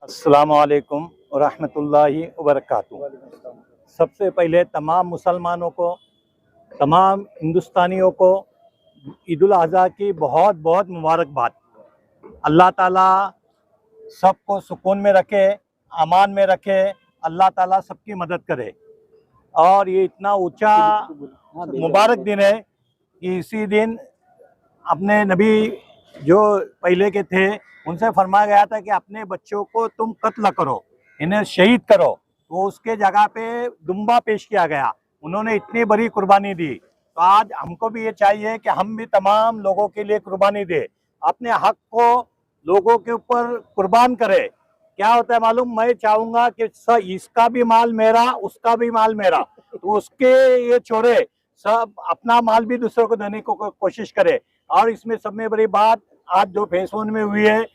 अस्सलामु अलैकुम वरहमतुल्लाहि वबरकातुहू। सबसे पहले तमाम मुसलमानों को, तमाम हिंदुस्तानियों को ईद उल अज़हा की बहुत बहुत मुबारकबाद। अल्लाह ताला सबको सुकून में रखे, अमान में रखे। अल्लाह ताला सबकी मदद करे। और ये इतना ऊंचा मुबारक दिन है कि इसी दिन अपने नबी जो पहले के थे उनसे फरमाया गया था कि अपने बच्चों को तुम कत्ल करो, इन्हें शहीद करो। तो उसके जगह पे दुम्बा पेश किया गया। उन्होंने इतनी बड़ी कुर्बानी दी। तो आज हमको भी ये चाहिए कि हम भी तमाम लोगों के लिए कुर्बानी दे, अपने हक को लोगों के ऊपर कुर्बान करे। क्या होता है मालूम, मैं चाहूँगा कि इसका भी माल मेरा, उसका भी माल मेरा, तो उसके ये छोड़े सब अपना माल भी दूसरों को देने को कोशिश करे। और इसमें सब में बड़ी बात आज जो फेसबुक में हुई है,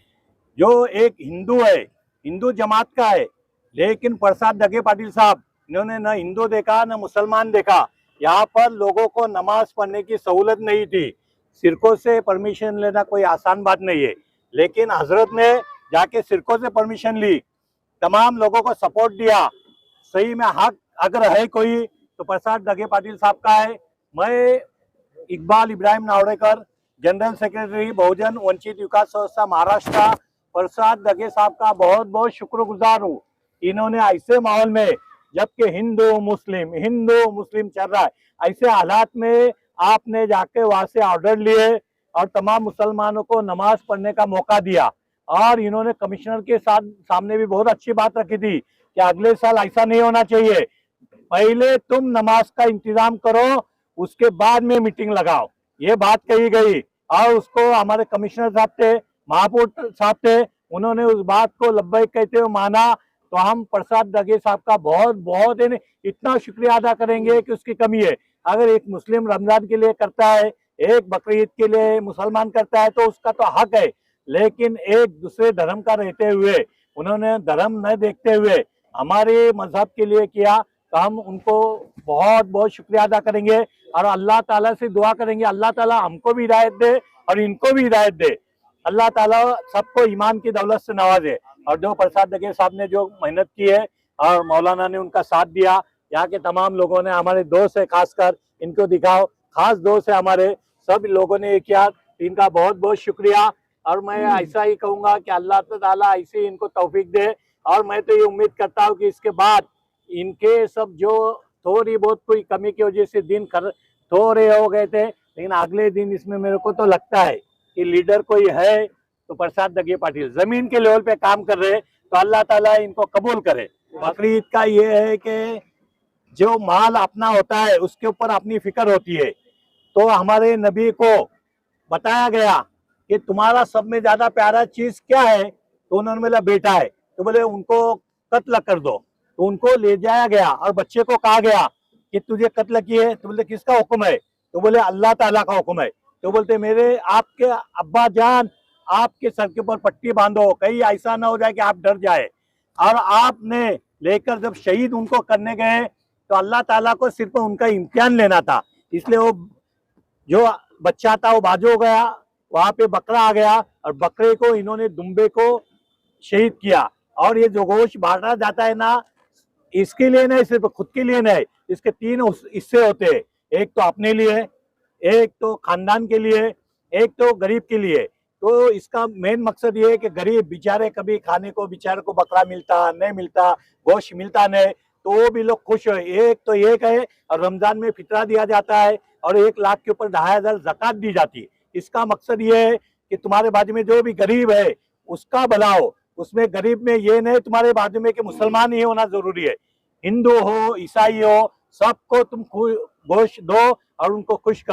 जो एक हिंदू है, हिंदू जमात का है, लेकिन प्रसाद दगे पाटिल साहब, इन्होंने न हिंदू देखा न मुसलमान देखा। यहाँ पर लोगों को नमाज पढ़ने की सहूलत नहीं थी। सिरकों से परमिशन लेना कोई आसान बात नहीं है, लेकिन हजरत ने जाके सिरकों से परमिशन ली, तमाम लोगों को सपोर्ट दिया। सही में हक अगर है कोई तो प्रसाद दगे पाटिल साहब का है। मैं इकबाल इब्राहिम नावड़ेकर, जनरल सेक्रेटरी बहुजन वंचित विकास संस्था महाराष्ट्र, प्रसाद दगे साहब का बहुत बहुत शुक्रगुजार हूँ। इन्होंने ऐसे माहौल में, जबकि हिंदू मुस्लिम चल रहा है, ऐसे हालात में आपने जाके वहां से ऑर्डर लिए और तमाम मुसलमानों को नमाज पढ़ने का मौका दिया। और इन्होंने कमिश्नर के साथ सामने भी बहुत अच्छी बात रखी थी कि अगले साल ऐसा नहीं होना चाहिए, पहले तुम नमाज का इंतजाम करो, उसके बाद में मीटिंग लगाओ, ये बात कही गई। और उसको हमारे कमिश्नर साहब थे, महापौर साहब थे, उन्होंने उस बात को लब्बैक कहते हुए माना। तो हम प्रसाद दगे साहब का बहुत बहुत इतना शुक्रिया अदा करेंगे कि उसकी कमी है। अगर एक मुस्लिम रमजान के लिए करता है, एक बकरीद के लिए मुसलमान करता है, तो उसका तो हक है, लेकिन एक दूसरे धर्म का रहते हुए उन्होंने धर्म न देखते हुए हमारे मजहब के लिए किया। तो हम उनको बहुत बहुत शुक्रिया अदा करेंगे और अल्लाह ताला से दुआ करेंगे, अल्लाह ताला हमको भी हिदायत दे और इनको भी हिदायत दे। अल्लाह ताला सबको ईमान की दौलत से नवाजे। और जो प्रसाद दगे साहब ने जो मेहनत की है और मौलाना ने उनका साथ दिया, यहाँ के तमाम लोगों ने, हमारे दोस्त है, खासकर इनको दिखाओ, खास दोस्त है हमारे, सब लोगों ने ये किया, इनका बहुत बहुत शुक्रिया। और मैं ऐसा ही कहूँगा कि अल्लाह ताला ऐसे इनको तौफीक दे। और मैं तो ये उम्मीद करता हूँ कि इसके बाद इनके सब जो थोड़ी बहुत कोई कमी की वजह से दिन थोड़े हो गए थे, लेकिन अगले दिन इसमें मेरे को तो लगता है कि लीडर कोई है तो प्रसाद दगे पाटिल जमीन के लेवल पे काम कर रहे, तो अल्लाह ताला इनको कबूल करे। बकरीद का ये है कि जो माल अपना होता है उसके ऊपर अपनी फिक्र होती है। तो हमारे नबी को बताया गया कि तुम्हारा सब में ज्यादा प्यारा चीज क्या है, तो उन्होंने बोला बेटा है, तो बोले उनको कत्ल कर दो। तो उनको ले जाया गया और बच्चे को कहा गया कि तुझे कत्ल किए, तो बोलते किसका हुक्म है, तो बोले अल्लाह ताला का हुक्म है। तो बोलते मेरे आपके अब्बा जान, आपके सर के ऊपर पट्टी बांधो, कहीं ऐसा ना हो जाए कि आप डर जाए। और आपने लेकर जब शहीद उनको करने गए तो अल्लाह ताला को सिर्फ उनका इम्तिहान लेना था, इसलिए वो जो बच्चा था वो बाजू हो गया, वहां पे बकरा आ गया और बकरे को इन्होंने दुम्बे को शहीद किया। और ये जो गोश्त बांटा जाता है ना, इसके लिए नहीं, सिर्फ खुद के लिए नहीं, इसके तीन हिस्से होते हैं, एक तो अपने लिए, एक तो खानदान के लिए, एक तो गरीब के लिए। तो इसका मेन मकसद ये है कि गरीब बेचारे, कभी खाने को बेचारे को बकरा मिलता नहीं मिलता, गोश्त मिलता नहीं, तो वो भी लोग खुश है। एक तो ये है, और रमजान में फितरा दिया जाता है और 1 लाख के ऊपर 2500 ज़कात दी जाती है। इसका मकसद ये है कि तुम्हारे बाजू में जो भी गरीब है उसका भला हो। उसमें गरीब में ये नहीं तुम्हारे बाजू में कि मुसलमान ही होना जरूरी है, हिंदू हो ईसाई हो, सबको तुम गोश्त दो और उनको खुश करो।